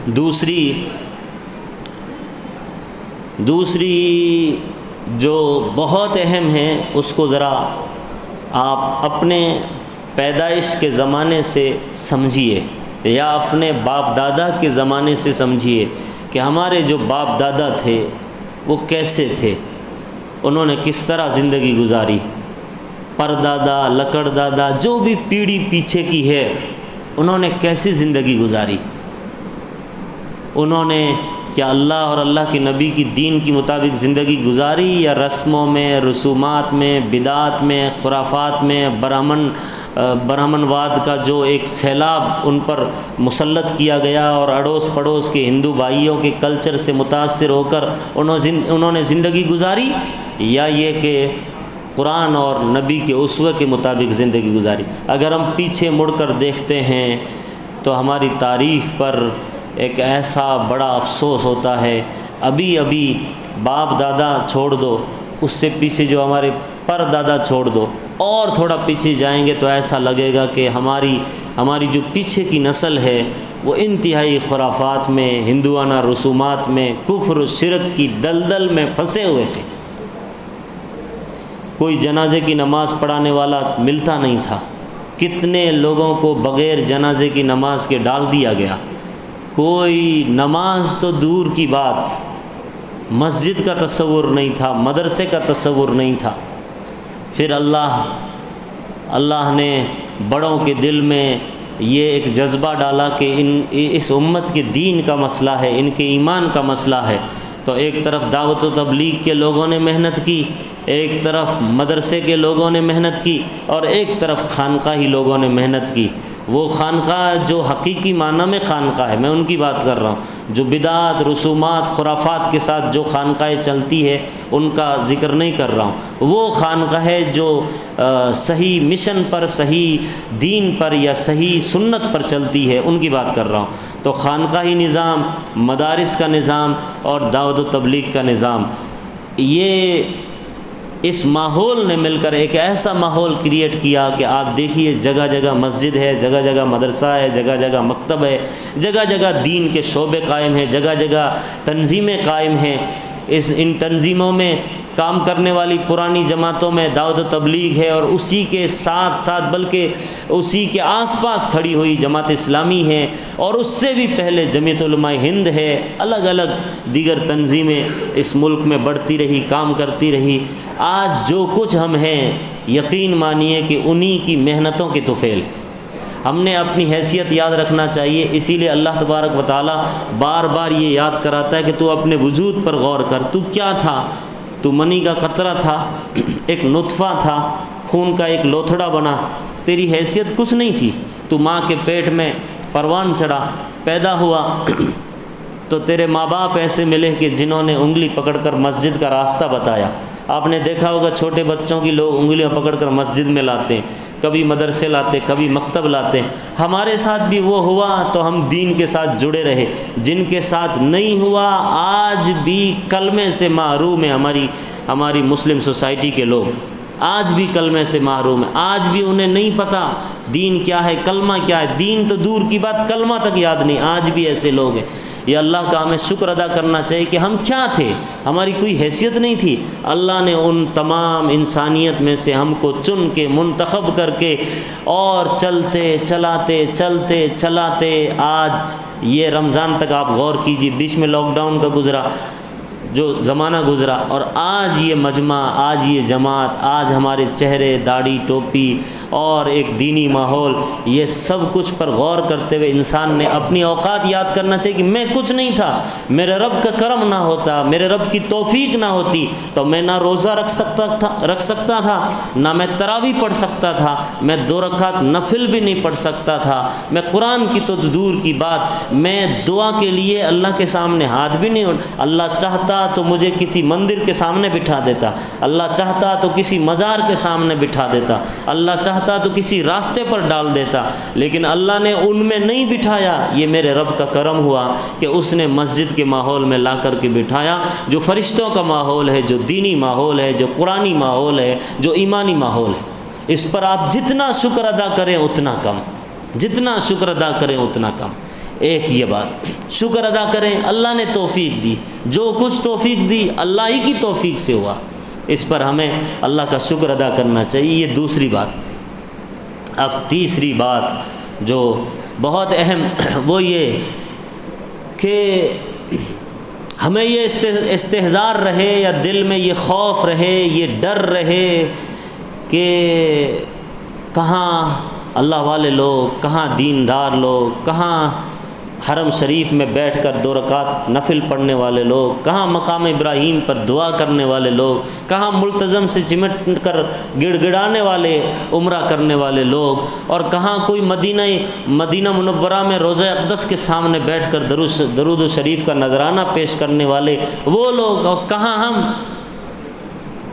دوسری جو بہت اہم ہے، اس کو ذرا آپ اپنے پیدائش کے زمانے سے سمجھیے یا اپنے باپ دادا کے زمانے سے سمجھیے کہ ہمارے جو باپ دادا تھے وہ کیسے تھے، انہوں نے کس طرح زندگی گزاری، پردادا، لکڑ دادا، جو بھی پیڑھی پیچھے کی ہے انہوں نے کیسی زندگی گزاری، انہوں نے کیا اللہ اور اللہ کے نبی کی دین کے مطابق زندگی گزاری یا رسموں میں، رسومات میں، بدعات میں، خرافات میں، برہمن واد کا جو ایک سیلاب ان پر مسلط کیا گیا اور اڑوس پڑوس کے ہندو بھائیوں کے کلچر سے متاثر ہو کر انہوں نے زندگی گزاری، یا یہ کہ قرآن اور نبی کے اسوے کے مطابق زندگی گزاری۔ اگر ہم پیچھے مڑ کر دیکھتے ہیں تو ہماری تاریخ پر ایک ایسا بڑا افسوس ہوتا ہے۔ ابھی باپ دادا چھوڑ دو، اس سے پیچھے جو ہمارے پر دادا چھوڑ دو، اور تھوڑا پیچھے جائیں گے تو ایسا لگے گا کہ ہماری جو پیچھے کی نسل ہے وہ انتہائی خرافات میں، ہندوانہ رسومات میں، کفر و شرک کی دلدل میں پھنسے ہوئے تھے۔ کوئی جنازے کی نماز پڑھانے والا ملتا نہیں تھا، کتنے لوگوں کو بغیر جنازے کی نماز کے ڈال دیا گیا، کوئی نماز تو دور کی بات، مسجد کا تصور نہیں تھا، مدرسے کا تصور نہیں تھا۔ پھر اللہ نے بڑوں کے دل میں یہ ایک جذبہ ڈالا کہ اس امت کے دین کا مسئلہ ہے، ان کے ایمان کا مسئلہ ہے، تو ایک طرف دعوت و تبلیغ کے لوگوں نے محنت کی، ایک طرف مدرسے کے لوگوں نے محنت کی، اور ایک طرف خانقاہی لوگوں نے محنت کی۔ وہ خانقاہ جو حقیقی معنی میں خانقاہ ہے، میں ان کی بات کر رہا ہوں، جو بدعات، رسومات، خرافات کے ساتھ جو خانقاہیں چلتی ہے ان کا ذکر نہیں کر رہا ہوں، وہ خانقاہ جو صحیح مشن پر، صحیح دین پر یا صحیح سنت پر چلتی ہے ان کی بات کر رہا ہوں۔ تو خانقاہی نظام، مدارس کا نظام اور دعوت و تبلیغ کا نظام، یہ اس ماحول نے مل کر ایک ایسا ماحول کریٹ کیا کہ آپ دیکھیے جگہ جگہ مسجد ہے، جگہ جگہ مدرسہ ہے، جگہ جگہ مکتب ہے، جگہ جگہ دین کے شعبے قائم ہیں، جگہ جگہ تنظیمیں قائم ہیں۔ ان تنظیموں میں کام کرنے والی پرانی جماعتوں میں دعوت و تبلیغ ہے، اور اسی کے ساتھ ساتھ بلکہ اسی کے آس پاس کھڑی ہوئی جماعت اسلامی ہے، اور اس سے بھی پہلے جمعیت علماء ہند ہے، الگ الگ دیگر تنظیمیں اس ملک میں بڑھتی رہی، کام کرتی رہی۔ آج جو کچھ ہم ہیں یقین مانیے کہ انہی کی محنتوں کے طفیل ہے۔ ہم نے اپنی حیثیت یاد رکھنا چاہیے، اسی لیے اللہ تبارک و تعالیٰ بار بار یہ یاد کراتا ہے کہ تو اپنے وجود پر غور کر، تو کیا تھا؟ تو منی کا قطرہ تھا، ایک نطفہ تھا، خون کا ایک لوتھڑا بنا، تیری حیثیت کچھ نہیں تھی، تو ماں کے پیٹ میں پروان چڑھا، پیدا ہوا، تو تیرے ماں باپ ایسے ملے کہ جنہوں نے انگلی پکڑ کر مسجد کا راستہ بتایا۔ آپ نے دیکھا ہوگا چھوٹے بچوں کی لوگ انگلیاں پکڑ کر مسجد میں لاتے ہیں، کبھی مدرسے لاتے، کبھی مکتب لاتے ہیں۔ ہمارے ساتھ بھی وہ ہوا تو ہم دین کے ساتھ جڑے رہے، جن کے ساتھ نہیں ہوا آج بھی کلمے سے محروم ہیں۔ ہماری مسلم سوسائٹی کے لوگ آج بھی کلمے سے محروم ہیں، آج بھی انہیں نہیں پتہ دین کیا ہے، کلمہ کیا ہے، دین تو دور کی بات کلمہ تک یاد نہیں، آج بھی ایسے لوگ ہیں۔ یہ اللہ کا ہمیں شکر ادا کرنا چاہیے کہ ہم کیا تھے، ہماری کوئی حیثیت نہیں تھی، اللہ نے ان تمام انسانیت میں سے ہم کو چن کے منتخب کر کے، اور چلتے چلاتے آج یہ رمضان تک آپ غور کیجیے، بیچ میں لاک ڈاؤن کا گزرا، جو زمانہ گزرا، اور آج یہ مجمع، آج یہ جماعت، آج ہمارے چہرے، داڑھی، ٹوپی اور ایک دینی ماحول، یہ سب کچھ پر غور کرتے ہوئے انسان نے اپنی اوقات یاد کرنا چاہیے کہ میں کچھ نہیں تھا، میرے رب کا کرم نہ ہوتا، میرے رب کی توفیق نہ ہوتی تو میں نہ روزہ رکھ سکتا تھا، نہ میں تراویح پڑھ سکتا تھا، میں 2 رکعت نفل بھی نہیں پڑھ سکتا تھا، میں قرآن کی تو دور کی بات، میں دعا کے لیے اللہ کے سامنے ہاتھ بھی نہیں اللہ چاہتا تو مجھے کسی مندر کے سامنے بٹھا دیتا، اللہ چاہتا تو کسی مزار کے سامنے بٹھا دیتا، اللہ چاہتا تو کسی راستے پر ڈال دیتا، لیکن اللہ نے ان میں نہیں بٹھایا۔ یہ میرے رب کا کرم ہوا کہ اس نے مسجد کے ماحول میں لا کر کے بٹھایا، جو فرشتوں کا ماحول ہے، جو دینی ماحول ہے، جو قرآنی ماحول ہے، جو ایمانی ماحول ہے۔ اس پر آپ جتنا شکر ادا کریں اتنا کم، جتنا شکر ادا کریں اتنا کم۔ ایک یہ بات شکر ادا کریں، اللہ نے توفیق دی، جو کچھ توفیق دی اللہ ہی کی توفیق سے ہوا، اس پر ہمیں اللہ کا شکر ادا کرنا چاہیے۔ یہ دوسری بات۔ اب تیسری بات جو بہت اہم وہ یہ کہ ہمیں یہ استحضار رہے یا دل میں یہ خوف رہے، یہ ڈر رہے کہ کہاں اللہ والے لوگ، کہاں دیندار لوگ، کہاں حرم شریف میں بیٹھ کر 2 رکعت نفل پڑھنے والے لوگ، کہاں مقام ابراہیم پر دعا کرنے والے لوگ، کہاں ملتزم سے چمٹ کر گڑ گڑانے والے عمرہ کرنے والے لوگ، اور کہاں کوئی مدینہ منورہ میں روضہ اقدس کے سامنے بیٹھ کر درود و شریف کا نذرانہ پیش کرنے والے وہ لوگ، اور کہاں ہم۔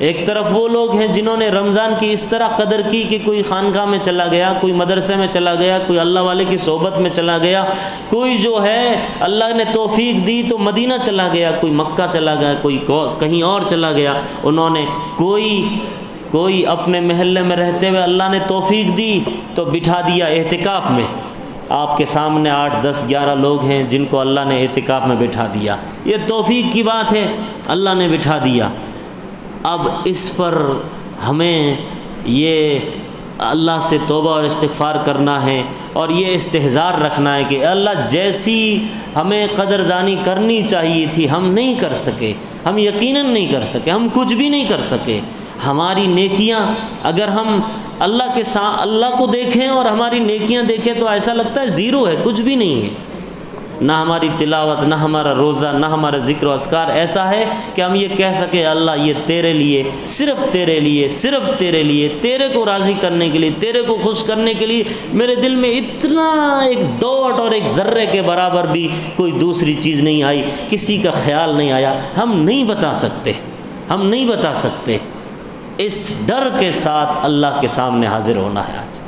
ایک طرف وہ لوگ ہیں جنہوں نے رمضان کی اس طرح قدر کی کہ کوئی خانقاہ میں چلا گیا، کوئی مدرسے میں چلا گیا، کوئی اللہ والے کی صحبت میں چلا گیا، کوئی جو ہے اللہ نے توفیق دی تو مدینہ چلا گیا، کوئی مکہ چلا گیا، کوئی کہیں اور چلا گیا۔ انہوں نے کوئی اپنے محلے میں رہتے ہوئے اللہ نے توفیق دی تو بٹھا دیا اعتکاف میں۔ آپ کے سامنے 8 10 11 لوگ ہیں جن کو اللہ نے اعتکاف میں بٹھا دیا، یہ توفیق کی بات ہے، اللہ نے بٹھا دیا۔ اب اس پر ہمیں یہ اللہ سے توبہ اور استغفار کرنا ہے، اور یہ استحضار رکھنا ہے کہ اللہ جیسی ہمیں قدردانی کرنی چاہیے تھی ہم نہیں کر سکے، ہم یقیناً نہیں کر سکے، ہم کچھ بھی نہیں کر سکے۔ ہماری نیکیاں اگر ہم اللہ کے ساتھ اللہ کو دیکھیں اور ہماری نیکیاں دیکھیں تو ایسا لگتا ہے زیرو ہے، کچھ بھی نہیں ہے، نہ ہماری تلاوت، نہ ہمارا روزہ، نہ ہمارا ذکر و اذکار ایسا ہے کہ ہم یہ کہہ سکیں اللہ یہ تیرے لیے، صرف تیرے لیے، صرف تیرے لیے، تیرے کو راضی کرنے کے لیے، تیرے کو خوش کرنے کے لیے میرے دل میں اتنا ایک ڈاٹ اور ایک ذرے کے برابر بھی کوئی دوسری چیز نہیں آئی، کسی کا خیال نہیں آیا۔ ہم نہیں بتا سکتے، ہم نہیں بتا سکتے۔ اس ڈر کے ساتھ اللہ کے سامنے حاضر ہونا ہے آج۔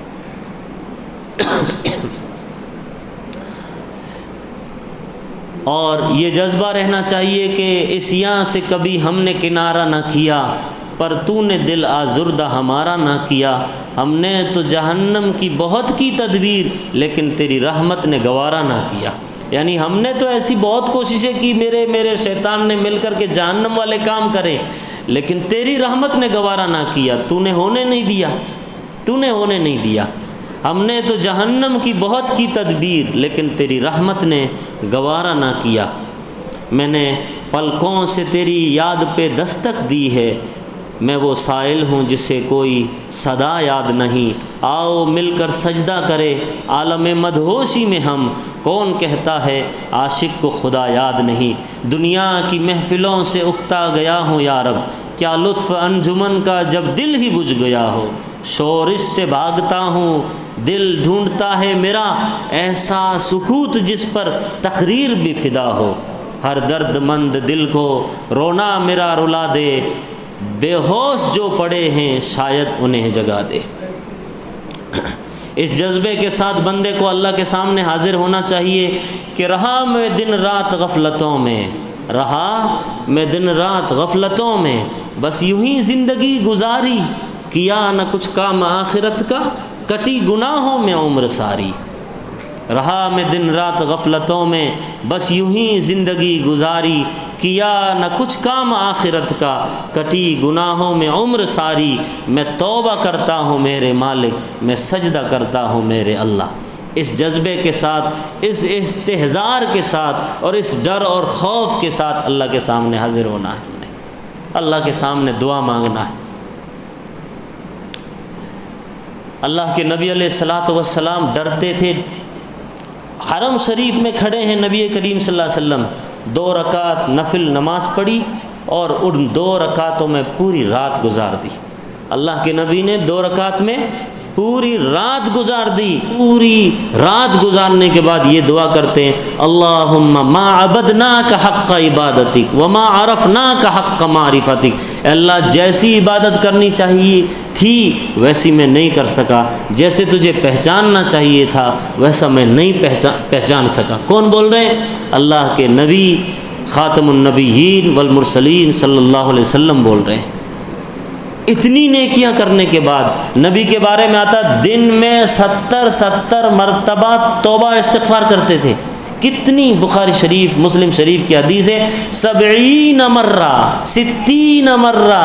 اور یہ جذبہ رہنا چاہیے کہ عصیاں سے کبھی ہم نے کنارہ نہ کیا، پر تو نے دل آزردہ ہمارا نہ کیا۔ ہم نے تو جہنم کی بہت کی تدبیر، لیکن تیری رحمت نے گوارا نہ کیا۔ یعنی ہم نے تو ایسی بہت کوششیں کی، میرے شیطان نے مل کر کے جہنم والے کام کرے، لیکن تیری رحمت نے گوارا نہ کیا، تو نے ہونے نہیں دیا، تو نے ہونے نہیں دیا۔ ہم نے تو جہنم کی بہت کی تدبیر، لیکن تیری رحمت نے گوارا نہ کیا۔ میں نے پلکوں سے تیری یاد پہ دستک دی ہے، میں وہ سائل ہوں جسے کوئی صدا یاد نہیں۔ آؤ مل کر سجدہ کرے عالم مدہوشی میں ہم، کون کہتا ہے عاشق کو خدا یاد نہیں۔ دنیا کی محفلوں سے اکتا گیا ہوں یا رب، کیا لطف انجمن کا جب دل ہی بجھ گیا ہو۔ شورش سے بھاگتا ہوں دل ڈھونڈتا ہے میرا، ایسا سکوت جس پر تقریر بھی فدا ہو۔ ہر درد مند دل کو رونا میرا رلا دے، بے ہوش جو پڑے ہیں شاید انہیں جگا دے۔ اس جذبے کے ساتھ بندے کو اللہ کے سامنے حاضر ہونا چاہیے کہ رہا میں دن رات غفلتوں میں، رہا میں دن رات غفلتوں میں، بس یوں ہی زندگی گزاری، کیا نہ کچھ کام آخرت کا، کٹی گناہوں میں عمر ساری۔ رہا میں دن رات غفلتوں میں، بس یوں ہی زندگی گزاری، کیا نہ کچھ کام آخرت کا، کٹی گناہوں میں عمر ساری۔ میں توبہ کرتا ہوں میرے مالک، میں سجدہ کرتا ہوں میرے اللہ۔ اس جذبے کے ساتھ، اس استحضار کے ساتھ اور اس ڈر اور خوف کے ساتھ اللہ کے سامنے حاضر ہونا ہے، ہم نے اللہ کے سامنے دعا مانگنا ہے۔ اللہ کے نبی علیہ الصلاۃ والسلام ڈرتے تھے۔ حرم شریف میں کھڑے ہیں نبی کریم صلی اللہ علیہ وسلم، 2 رکعت نفل نماز پڑھی اور ان 2 رکعتوں میں پوری رات گزار دی۔ اللہ کے نبی نے 2 رکعت میں پوری رات گزار دی۔ پوری رات گزارنے کے بعد یہ دعا کرتے ہیں، اللہم ما عبدناک حق عبادتک وما عرفناک حق معرفتک۔ اللہ جیسی عبادت کرنی چاہیے تھی ویسی میں نہیں کر سکا، جیسے تجھے پہچاننا چاہیے تھا ویسا میں نہیں پہچان سکا۔ کون بول رہے ہیں؟ اللہ کے نبی خاتم النبیین والمرسلین صلی اللہ علیہ وسلم بول رہے ہیں۔ اتنی نیکیاں کرنے کے بعد نبی کے بارے میں آتا دن میں 70 مرتبہ توبہ استغفار کرتے تھے۔ کتنی بخاری شریف مسلم شریف کی حدیث ہے 70 مرہ 60 مرہ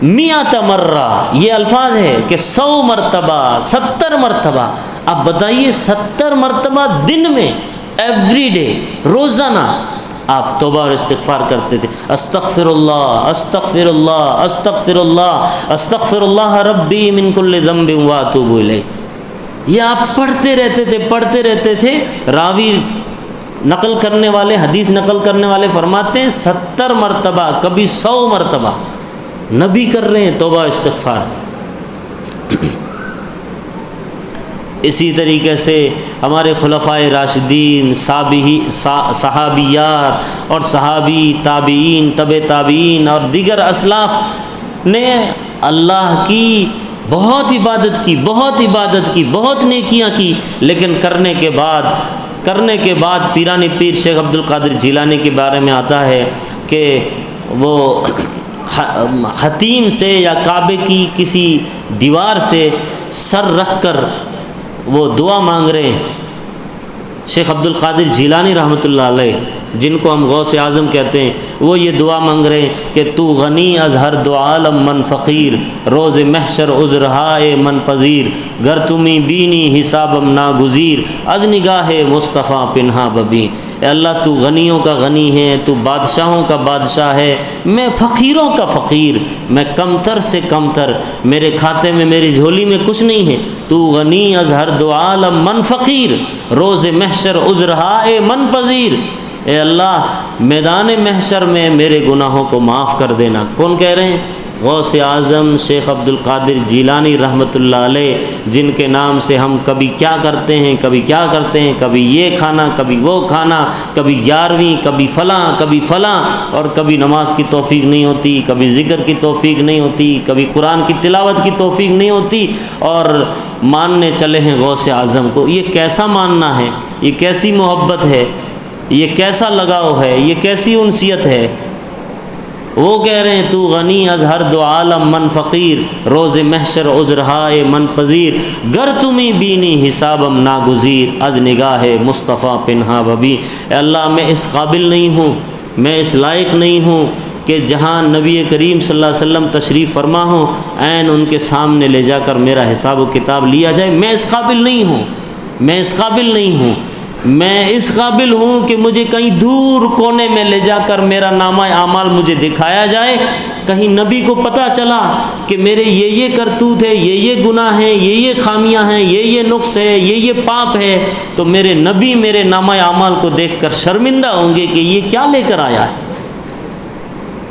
100 مرہ، یہ الفاظ ہے کہ 100 مرتبہ 70 مرتبہ۔ اب بتائیے 70 مرتبہ دن میں، ایوری ڈے، روزانہ آپ توبہ اور استغفار کرتے تھے، استغفر اللہ استغفر اللہ استغفر اللہ استغفر اللہ ربی من کل ذنب واتوب الیہ، یہ آپ پڑھتے رہتے تھے۔ راوی نقل کرنے والے، حدیث نقل کرنے والے فرماتے ہیں 70 مرتبہ، کبھی 100 مرتبہ نبی کر رہے ہیں توبہ استغفار۔ اسی طریقے سے ہمارے خلفائے راشدین، صحابیات اور صحابی، تابعین، تابعین اور دیگر اسلاف نے اللہ کی بہت عبادت کی، بہت نیکیاں کی، لیکن کرنے کے بعد پیرانی پیر شیخ عبد القادر جیلانی کے بارے میں آتا ہے کہ وہ حتیم سے یا کعبے کی کسی دیوار سے سر رکھ کر وہ دعا مانگ رہے ہیں۔ شیخ عبد القادر جیلانی رحمۃ اللہ علیہ، جن کو ہم غوث اعظم کہتے ہیں، وہ یہ دعا مانگ رہے ہیں کہ تو غنی از ہر دو عالم من فقیر، روز محشر عذرہائے من پذیر، گر تمہیں بینی حسابم ناگزیر، از نگاہ مصطفیٰ پنہا ببی۔ اے اللہ تو غنیوں کا غنی ہے، تو بادشاہوں کا بادشاہ ہے، میں فقیروں کا فقیر، میں کمتر سے کمتر، میرے کھاتے میں، میری جھولی میں کچھ نہیں ہے۔ تو غنی از ہر دو عالم من فقیر، روز محشر عذرہائے من پذیر۔ اے اللہ میدان محشر میں میرے گناہوں کو معاف کر دینا۔ کون کہہ رہے ہیں؟ غوث اعظم شیخ عبد القادر جیلانی رحمۃ اللہ علیہ، جن کے نام سے ہم کبھی کیا کرتے ہیں، کبھی یہ کھانا، کبھی وہ کھانا، کبھی 11ویں، کبھی فلاں، اور کبھی نماز کی توفیق نہیں ہوتی، کبھی ذکر کی توفیق نہیں ہوتی، کبھی قرآن کی تلاوت کی توفیق نہیں ہوتی، اور ماننے چلے ہیں غوث اعظم کو۔ یہ کیسا ماننا ہے؟ یہ کیسی محبت ہے؟ یہ کیسا لگاؤ ہے؟ یہ کیسی انسیت ہے؟ وہ کہہ رہے ہیں تو غنی از ہر دو عالم من فقیر، روز محشر عذرہائے من پذیر، گر تمہیں بینی حسابم ناگزیر، از نگاہ مصطفیٰ پنہا ببی۔ اے اللہ میں اس قابل نہیں ہوں، میں اس لائق نہیں ہوں کہ جہاں نبی کریم صلی اللہ علیہ وسلم تشریف فرما ہوں عین ان کے سامنے لے جا کر میرا حساب و کتاب لیا جائے۔ میں اس قابل نہیں ہوں، میں اس قابل ہوں کہ مجھے کہیں دور کونے میں لے جا کر میرا نامہ اعمال مجھے دکھایا جائے، کہیں نبی کو پتہ چلا کہ میرے یہ کرتوت ہے، یہ گناہ ہیں، یہ خامیاں ہیں، یہ نقص ہے، یہ پاپ ہے، تو میرے نبی میرے نامہ اعمال کو دیکھ کر شرمندہ ہوں گے کہ یہ کیا لے کر آیا ہے۔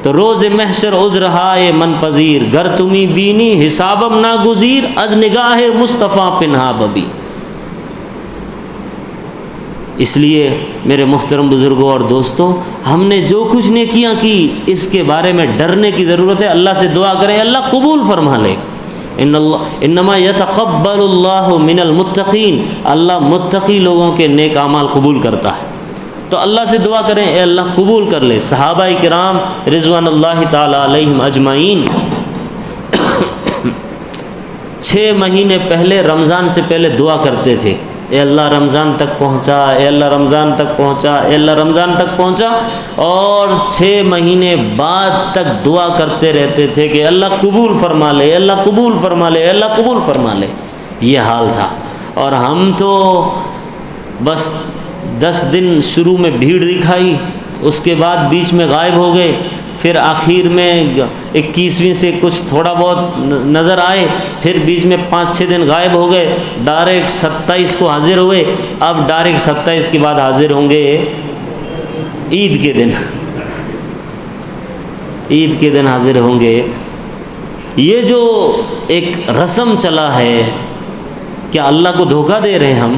تو روز محشر عذرہائے من پذیر، گر تمہیں بینی حسابم ناگزیر، از نگاہ مصطفیٰ پنہا ببی۔ اس لیے میرے محترم بزرگوں اور دوستوں، ہم نے جو کچھ نیکیاں کی اس کے بارے میں ڈرنے کی ضرورت ہے۔ اللہ سے دعا کریں اللہ قبول فرما لے۔ انما یتقبل اللہ من المتقین، اللہ متقی لوگوں کے نیک اعمال قبول کرتا ہے۔ تو اللہ سے دعا کریں اے اللہ قبول کر لے۔ صحابہ کرام رضوان اللہ تعالی علیہم اجمعین 6 مہینے پہلے، رمضان سے پہلے دعا کرتے تھے، اے اللہ رمضان تک پہنچا، اے اللہ رمضان تک پہنچا، اے اللہ رمضان تک پہنچا، اور 6 مہینے بعد تک دعا کرتے رہتے تھے کہ اللہ قبول فرما لے، اے اللہ قبول فرما لے، اے اللہ قبول فرما لے۔ یہ حال تھا۔ اور ہم تو بس 10 دن شروع میں بھیڑ دکھائی، اس کے بعد بیچ میں غائب ہو گئے، پھر آخر میں 21ویں سے کچھ تھوڑا بہت نظر آئے، پھر بیچ میں 5-6 دن غائب ہو گئے، ڈائریکٹ 27 کو حاضر ہوئے۔ اب ڈائریکٹ 27 کے بعد حاضر ہوں گے عید کے دن، عید کے دن حاضر ہوں گے۔ یہ جو ایک رسم چلا ہے، کیا اللہ کو دھوکہ دے رہے ہیں ہم؟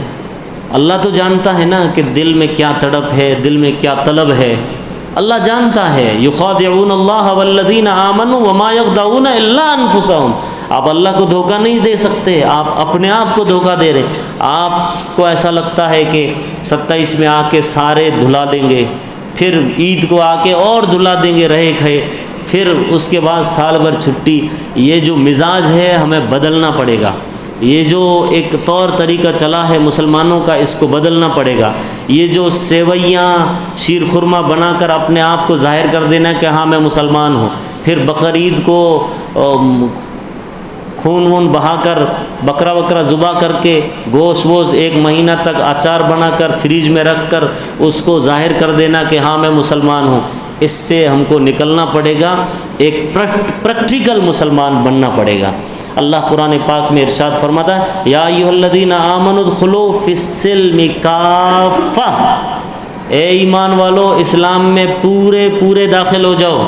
اللہ تو جانتا ہے نا کہ دل میں کیا تڑپ ہے، دل میں کیا طلب ہے، اللہ جانتا ہے۔ یخادعون اللہ والذین آمنوا وما یخدعون الا انفسهم۔ آپ اللہ کو دھوکہ نہیں دے سکتے، آپ اپنے آپ کو دھوکہ دے رہے ہیں۔ آپ کو ایسا لگتا ہے کہ 27 میں آ کے سارے دھلا دیں گے، پھر عید کو آ کے اور دھلا دیں گے رہے کھائے، پھر اس کے بعد سال بھر چھٹی۔ یہ جو مزاج ہے ہمیں بدلنا پڑے گا، یہ جو ایک طور طریقہ چلا ہے مسلمانوں کا، اس کو بدلنا پڑے گا۔ یہ جو سیویاں شیر خورما بنا کر اپنے آپ کو ظاہر کر دینا کہ ہاں میں مسلمان ہوں، پھر بقرعید کو خون وون بہا کر بکرا ذبح کر کے گوشت ووشت 1 مہینہ تک اچار بنا کر فریج میں رکھ کر اس کو ظاہر کر دینا کہ ہاں میں مسلمان ہوں، اس سے ہم کو نکلنا پڑے گا، ایک پریکٹیکل مسلمان بننا پڑے گا۔ اللہ قرآن پاک میں ارشاد فرماتا ہے یا ایھا الذین آمنوا ادخلوا فی السلم کافہ، اے ایمان والو اسلام میں پورے داخل ہو جاؤ،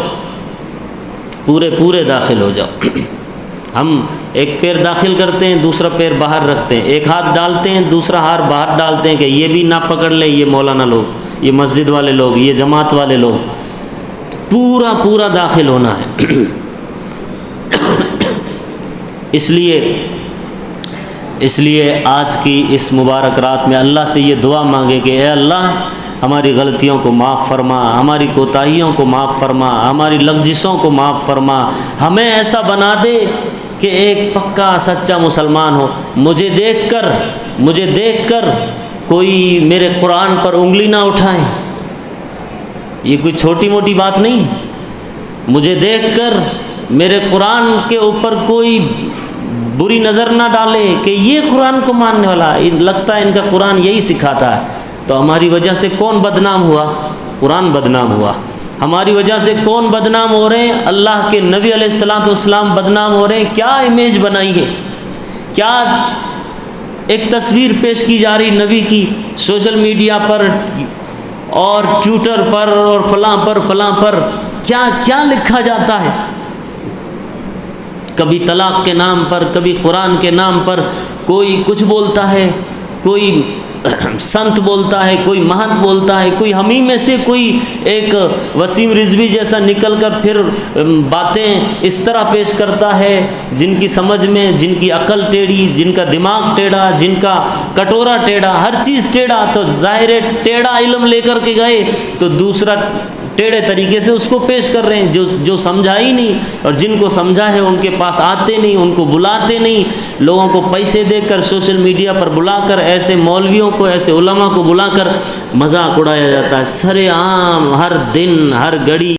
پورے داخل ہو جاؤ۔ ہم ایک پیر داخل کرتے ہیں، دوسرا پیر باہر رکھتے ہیں، ایک ہاتھ ڈالتے ہیں، دوسرا ہاتھ باہر ڈالتے ہیں کہ یہ بھی نہ پکڑ لیں یہ مولانا لوگ، یہ مسجد والے لوگ، یہ جماعت والے لوگ، پورا داخل ہونا ہے۔ اس لیے آج کی اس مبارک رات میں اللہ سے یہ دعا مانگے کہ اے اللہ ہماری غلطیوں کو معاف فرما، ہماری کوتاہیوں کو معاف فرما، ہماری لغزشوں کو معاف فرما، ہمیں ایسا بنا دے کہ ایک پکا سچا مسلمان ہو۔ مجھے دیکھ کر کوئی میرے قرآن پر انگلی نہ اٹھائے، یہ کوئی چھوٹی موٹی بات نہیں۔ مجھے دیکھ کر میرے قرآن کے اوپر کوئی بری نظر نہ ڈالے کہ یہ قرآن کو ماننے والا، لگتا ہے ان کا قرآن یہی سکھاتا ہے۔ تو ہماری وجہ سے کون بدنام ہوا؟ قرآن بدنام ہوا۔ ہماری وجہ سے کون بدنام ہو رہے ہیں؟ اللہ کے نبی علیہ الصلوۃ والسلام بدنام ہو رہے ہیں۔ کیا امیج بنائی ہے، کیا ایک تصویر پیش کی جا رہی نبی کی سوشل میڈیا پر اور ٹویٹر پر اور فلاں پر کیا لکھا جاتا ہے؟ کبھی طلاق کے نام پر، کبھی قرآن کے نام پر کوئی کچھ بولتا ہے، کوئی سنت بولتا ہے، کوئی مہنت بولتا ہے، کوئی ہمیں میں سے کوئی ایک وسیم رضوی جیسا نکل کر پھر باتیں اس طرح پیش کرتا ہے جن کی سمجھ میں، جن کی عقل ٹیڑھی، جن کا دماغ ٹیڑھا، جن کا کٹورا ٹیڑھا، ہر چیز ٹیڑھا۔ تو ظاہر ہے ٹیڑھا علم لے کر کے گئے تو دوسرا ٹیڑھے طریقے سے اس کو پیش کر رہے ہیں، جو سمجھا ہی نہیں، اور جن کو سمجھا ہے ان کے پاس آتے نہیں، ان کو بلاتے نہیں، لوگوں کو پیسے دے کر سوشل میڈیا پر بلا کر ایسے مولویوں کو، ایسے علماء کو بلا کر مذاق اڑایا جاتا ہے، سر عام ہر دن ہر گھڑی۔